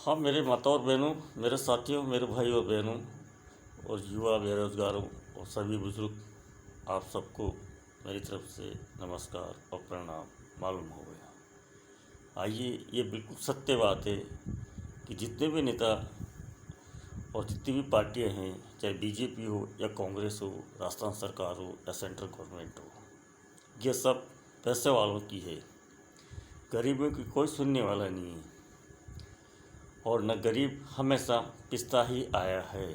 हाँ, मेरे माता और बहनों, मेरे साथियों, मेरे भाई और बहनों और युवा बेरोजगारों और सभी बुजुर्ग, आप सबको मेरी तरफ से नमस्कार और प्रणाम। मालूम हो गया। आइए, ये बिल्कुल सत्य बात है कि जितने भी नेता और जितनी भी पार्टियां हैं, चाहे बीजेपी हो या कांग्रेस हो, राजस्थान सरकार हो या सेंट्रल गवर्नमेंट हो, ये सब पैसे वालों की है। गरीबों की कोई सुनने वाला नहीं है और न गरीब हमेशा पिसता ही आया है।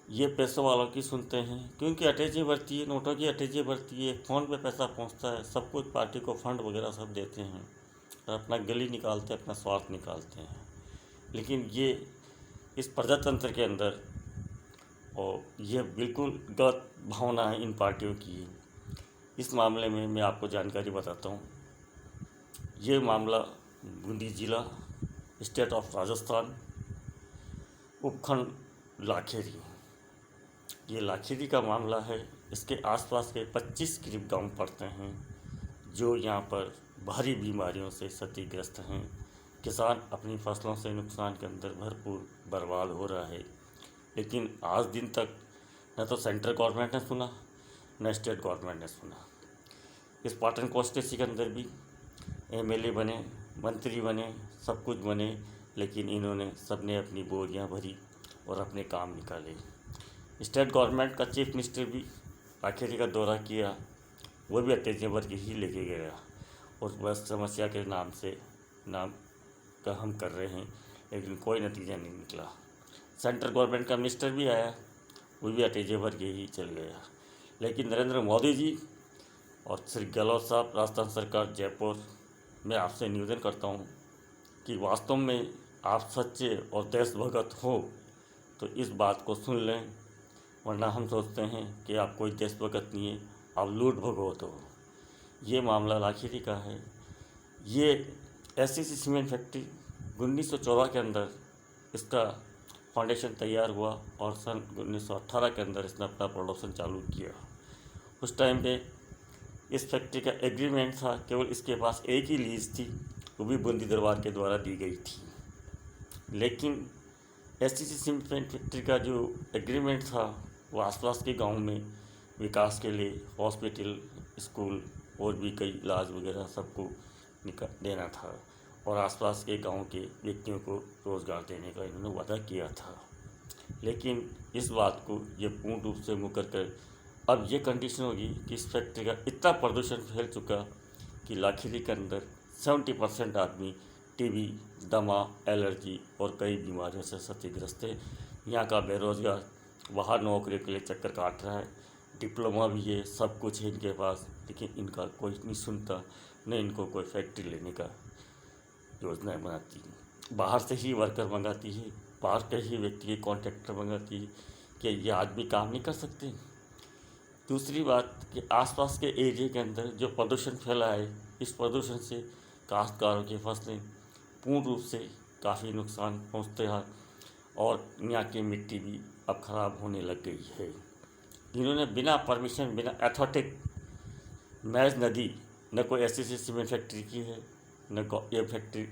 ये पैसों वालों की सुनते हैं क्योंकि अटैची बढ़ती है, नोटों की अटैची बढ़ती है, फ़ोन पे पैसा पहुंचता है, सब कुछ पार्टी को फंड वगैरह सब देते हैं और अपना गली निकालते हैं, अपना स्वार्थ निकालते हैं। लेकिन ये इस प्रजातंत्र के अंदर और ये बिल्कुल गलत भावना है इन पार्टियों की। इस मामले में मैं आपको जानकारी बताता हूँ। ये मामला बूंदी जिला, स्टेट ऑफ राजस्थान, उपखंड लाखेरी। ये लाखेरी का मामला है। इसके आसपास के 25 करीब गांव पड़ते हैं जो यहाँ पर भारी बीमारियों से क्षतिग्रस्त हैं। किसान अपनी फसलों से नुकसान के अंदर भरपूर बर्बाद हो रहा है। लेकिन आज दिन तक न तो सेंट्रल गवर्नमेंट ने सुना, न स्टेट गवर्नमेंट ने सुना। इस पाटन कॉन्स्टिट्यूंसी के अंदर भी एमएलए बने, मंत्री बने, सब कुछ बने, लेकिन इन्होंने सबने अपनी बोरियां भरी और अपने काम निकाले। स्टेट गवर्नमेंट का चीफ मिनिस्टर भी लाखेरी का दौरा किया, वो भी अटैची वर्ग ही लेके गया और बस समस्या के नाम का हम कर रहे हैं, लेकिन कोई नतीजा नहीं निकला। सेंट्रल गवर्नमेंट का मिनिस्टर भी आया, वो भी अटैची वर्ग ही चल गया। लेकिन नरेंद्र मोदी जी और श्री गहलोत साहब, राजस्थान सरकार जयपुर, मैं आपसे निवेदन करता हूँ कि वास्तव में आप सच्चे और देशभगत हो तो इस बात को सुन लें, वरना हम सोचते हैं कि आप कोई देशभगत नहीं है, आप लूट भगवत हो। ये मामला लाखेरी का है। ये ऐसी सीमेंट फैक्ट्री 1914 के अंदर इसका फाउंडेशन तैयार हुआ और सन 1918 के अंदर इसने अपना प्रोडक्शन चालू किया। उस टाइम पे इस फैक्ट्री का एग्रीमेंट था, केवल इसके पास एक ही लीज थी, वो भी बूंदी दरबार के द्वारा दी गई थी। लेकिन एसटीसी सीमेंट फैक्ट्री का जो एग्रीमेंट था वो आसपास के गांव में विकास के लिए हॉस्पिटल, स्कूल और भी कई इलाज वगैरह सबको देना था और आसपास के गांव के व्यक्तियों को रोज़गार देने का इन्होंने वादा किया था। लेकिन इस बात को ये पूर्ण रूप से मुकर कर अब ये कंडीशन होगी कि इस फैक्ट्री का इतना प्रदूषण फैल चुका कि लाखेरी के अंदर 70% आदमी टीबी, दमा, एलर्जी और कई बीमारियों से क्षतिग्रस्त है। यहाँ का बेरोजगार बाहर नौकरी के लिए चक्कर काट रहा है। डिप्लोमा भी है, सब कुछ है इनके पास, लेकिन इनका कोई नहीं सुनता, न इनको कोई फैक्ट्री लेने का योजनाएं बनाती है। बाहर से ही वर्कर मंगाती है, बाहर के ही व्यक्ति के कॉन्ट्रैक्टर मंगाती है कि ये आदमी काम नहीं कर सकते। दूसरी बात कि आसपास के एरिया के अंदर जो प्रदूषण फैला है, इस प्रदूषण से काश्तकारों की फसलें पूर्ण रूप से काफ़ी नुकसान पहुंचते हैं और यहाँ की मिट्टी भी अब ख़राब होने लग गई है। इन्होंने बिना परमिशन, बिना अथॉरिटी, मैज नदी, न कोई ऐसी सीमेंट फैक्ट्री की है, न ये फैक्ट्री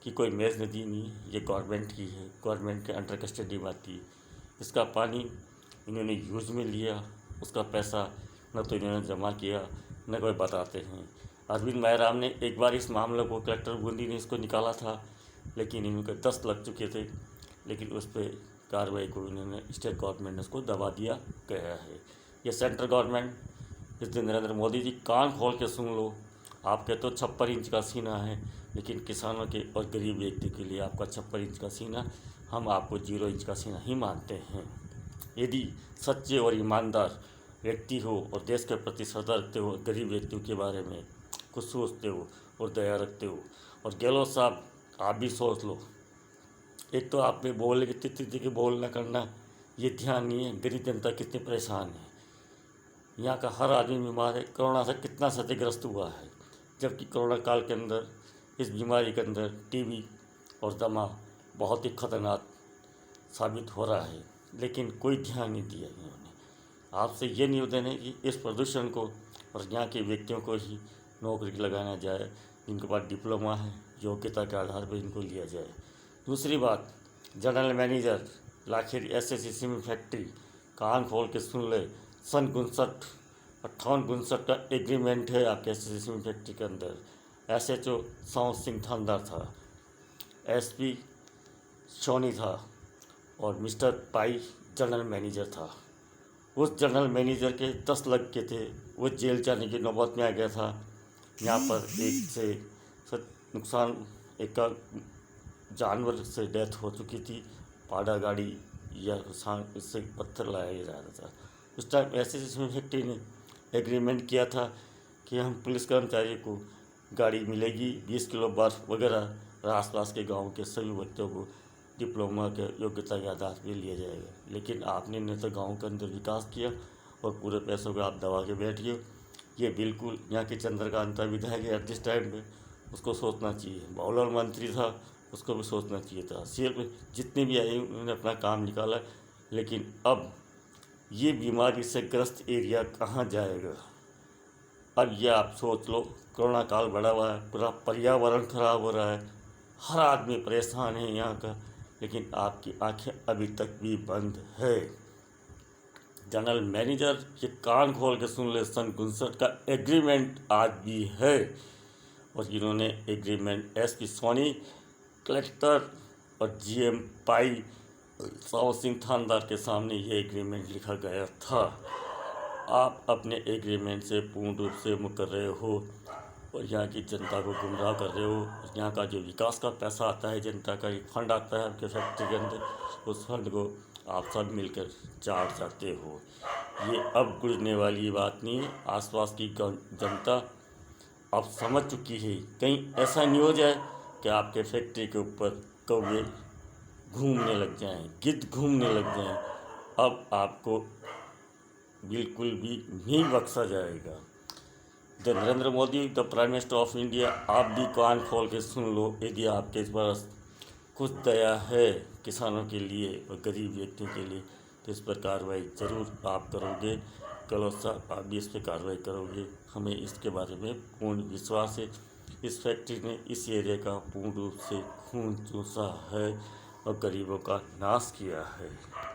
की कोई मैज नदी नहीं है, ये गवर्नमेंट की है, गवर्नमेंट के अंडर कस्टडी में आती है। इसका पानी इन्होंने यूज़ में लिया, उसका पैसा न तो इन्होंने जमा किया, न कोई बताते हैं। अरविंद महराम ने एक बार इस मामले को, कलेक्टर बूंदी ने इसको निकाला था, लेकिन इनके 10 लग चुके थे, लेकिन उस पर कार्रवाई को इन्होंने स्टेट गवर्नमेंट ने उसको दबा दिया गया है। ये सेंट्रल गवर्नमेंट, इसलिए नरेंद्र मोदी जी कान खोल के सुन लो। आपके तो 56 इंच का सीना है, लेकिन किसानों के और गरीब व्यक्ति के लिए आपका 56 इंच का सीना, हम आपको 0 इंच का सीना ही मानते हैं। यदि सच्चे और ईमानदार व्यक्ति हो और देश के प्रति श्रद्धा रखते हो, गरीब व्यक्तियों के बारे में कुछ सोचते हो और दया रखते हो, और गहलोत साहब आप भी सोच लो। एक तो आप में बोलने की तिथि के बोलना करना ये ध्यान नहीं है, गरीब जनता कितनी परेशान है। यहाँ का हर आदमी बीमार है, कोरोना से कितना क्षतिग्रस्त हुआ है, जबकि कोरोना काल के अंदर इस बीमारी के अंदर टीबी और दमा बहुत ही खतरनाक साबित हो रहा है, लेकिन कोई ध्यान नहीं दिया इन्होंने। आपसे ये निवेदन है कि इस प्रदूषण को और यहाँ के व्यक्तियों को ही नौकरी लगाना जाए, जिनके पास डिप्लोमा है, योग्यता के आधार पर इनको लिया जाए। दूसरी बात, जनरल मैनेजर लाखिर एसएससी सीमेंट फैक्ट्री, कान खोल के सुन ले, सन 58-59 का एग्रीमेंट है आपके एसएससी सीमेंट फैक्ट्री के अंदर। एसएचओ साउंड सिंह थानदार था, एसपी सोनी था और मिस्टर पाई जनरल मैनेजर था। उस जनरल मैनेजर के 10 लग के थे, वो जेल जाने की नौबत में आ गया था। यहाँ पर एक से नुकसान, एक का जानवर से डेथ हो चुकी थी, पाड़ा गाड़ी या इससे पत्थर लाया जा रहा था। उस टाइम एसएससी फैक्ट्री ने एग्रीमेंट किया था कि हम पुलिस कर्मचारी को गाड़ी मिलेगी, 20 किलो बर्फ वगैरह, और आसपास के गांव के सभी बच्चों को डिप्लोमा के योग्यता के आधार पर लिया जाएगा। लेकिन आपने न तो गाँव के अंदर विकास किया और पूरे पैसों को आप दबा के बैठ गए। ये बिल्कुल यहाँ के चंद्रकांता विधायक है जिस टाइम पे, उसको सोचना चाहिए। बावला मंत्री था, उसको भी सोचना चाहिए था। सिर्फ जितने भी आए उन्होंने अपना काम निकाला, लेकिन अब ये बीमारी से ग्रस्त एरिया कहाँ जाएगा? अब ये आप सोच लो, कोरोना काल बढ़ा हुआ है, पूरा पर्यावरण खराब हो रहा है, हर आदमी परेशान है यहाँ का, लेकिन आपकी आंखें अभी तक भी बंद है। जनरल मैनेजर ये कान खोल के सुन ले, सन 59 का एग्रीमेंट आज भी है। और इन्होंने एग्रीमेंट एसपी सोनी, कलेक्टर और जीएम पाई साउंड सिंह थानदार के सामने ये एग्रीमेंट लिखा गया था। आप अपने एग्रीमेंट से पूर्ण रूप से मुकर रहे हो और यहाँ की जनता को गुमराह कर रहे हो। यहाँ का जो विकास का पैसा आता है, जनता का एक फंड आता है आपके फैक्ट्री के अंदर, उस फंड को आप सब मिलकर चाट जाते हो। ये अब गुजरने वाली बात नहीं है। आसपास की जनता अब समझ चुकी है। कहीं ऐसा नहीं हो जाए कि आपके फैक्ट्री के ऊपर कौवे घूमने लग जाएं, गिद्ध घूमने लग जाएं। अब आपको बिल्कुल भी नहीं बख्शा जाएगा। The Narendra Modi, the prime minister of India, आप भी कान खोल के सुन लो। यदि आपके पास कुछ दया है किसानों के लिए और गरीब व्यक्तियों के लिए, तो इस पर कार्रवाई ज़रूर आप करोगे। गहलोत साहब, आप भी इस पर कार्रवाई करोगे, हमें इसके बारे में पूर्ण विश्वास है। इस फैक्ट्री ने इस एरिया का पूर्ण रूप से खून चूसा है और गरीबों का नाश किया है।